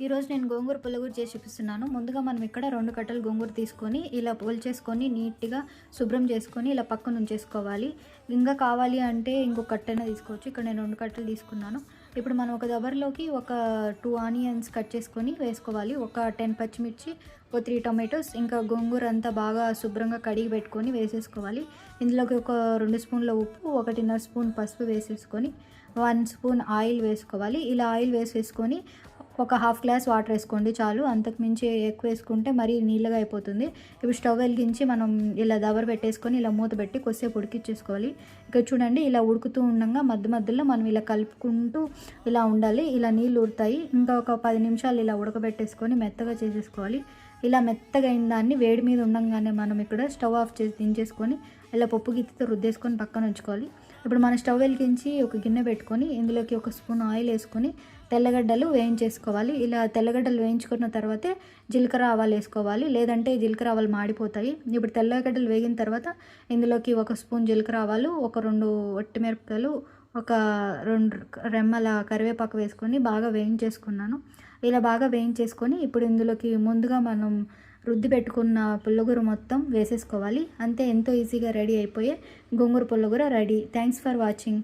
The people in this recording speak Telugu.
ఈరోజు నేను గోంగూర పుల్లగూర చేసి చూపిస్తున్నాను. ముందుగా మనం ఇక్కడ 2 కట్టలు గోంగూర తీసుకొని ఇలా ఒలిచేసుకొని నీట్‌గా శుభ్రం చేసుకొని ఇలా పక్కన ఉంచేసుకోవాలి. ఇంకా కావాలి అంటే ఇంకొక కట్టైనా తీసుకోవచ్చు. ఇక్కడ నేను 2 కట్టలు తీసుకున్నాను. ఇప్పుడు మనం ఒక దబరలోకి ఒక 2 ఆనియన్స్ కట్ చేసుకొని వేసుకోవాలి. ఒక 10 పచ్చిమిర్చి, ఒక 3 టొమాటోస్, ఇంకా గోంగూర అంతా బాగా శుభ్రంగా కడిగి పెట్టుకొని వేసేసుకోవాలి. ఇందులోకి ఒక 2 స్పూన్ల ఉప్పు, 1.5 స్పూన్ పసుపు వేసేసుకొని 1 స్పూన్ ఆయిల్ వేసుకోవాలి. ఇలా ఆయిల్ వేసేసుకొని ఒక హాఫ్ గ్లాస్ వాటర్ వేసుకోండి చాలు. అంతకు మించి ఎక్కువ వేసుకుంటే మరీ నీళ్ళగా అయిపోతుంది. ఇప్పుడు స్టవ్ వెలిగించి మనం ఇలా దబర పెట్టేసుకొని ఇలా మూత పెట్టి కొద్దిసేపు ఉడికిచ్చేసుకోవాలి. ఇక్కడ చూడండి, ఇలా ఉడుకుతూ ఉండగా మధ్య మధ్యలో మనం ఇలా కలుపుకుంటూ ఇలా ఉండాలి. ఇలా నీళ్ళు ఊరుతాయి. ఇంకా ఒక 10 నిమిషాలు ఇలా ఉడకబెట్టేసుకొని మెత్తగా చేసేసుకోవాలి. ఇలా మెత్తగా అయిన దాన్ని వేడి మీద ఉండగానే మనం ఇక్కడ స్టవ్ ఆఫ్ చేసి దించేసుకొని ఇలా పప్పు గిత్తితో రుద్దేసుకొని పక్కన ఉంచుకోవాలి. ఇప్పుడు మనం స్టవ్ వెలిగించి ఒక గిన్నె పెట్టుకొని ఇందులోకి ఒక స్పూన్ ఆయిల్ వేసుకొని తెల్లగడ్డలు వేయించేసుకోవాలి. ఇలా తెల్లగడ్డలు వేయించుకున్న తర్వాతే జీలకర్ర ఆవాలు వేసుకోవాలి, లేదంటే జీలకర్ర ఆవాలు మాడిపోతాయి. ఇప్పుడు తెల్లగడ్డలు వేగిన తర్వాత ఇందులోకి ఒక స్పూన్ జీలకర్ర ఆవాలు, ఒక 2 వట్టిమిరపకాయలు, ఒక 2 రెమ్మల కరివేపాకు వేసుకొని బాగా వేయించేసుకున్నాను. ఇలా బాగా వేయించేసుకొని ఇప్పుడు ఇందులోకి ముందుగా మనం రుద్ది పెట్టుకున్న పుల్లగూర మొత్తం వేసేసుకోవాలి. అంతే, ఎంతో ఈజీగా రెడీ అయిపోయే గోంగూర పుల్లగూర రెడీ. Thanks for watching.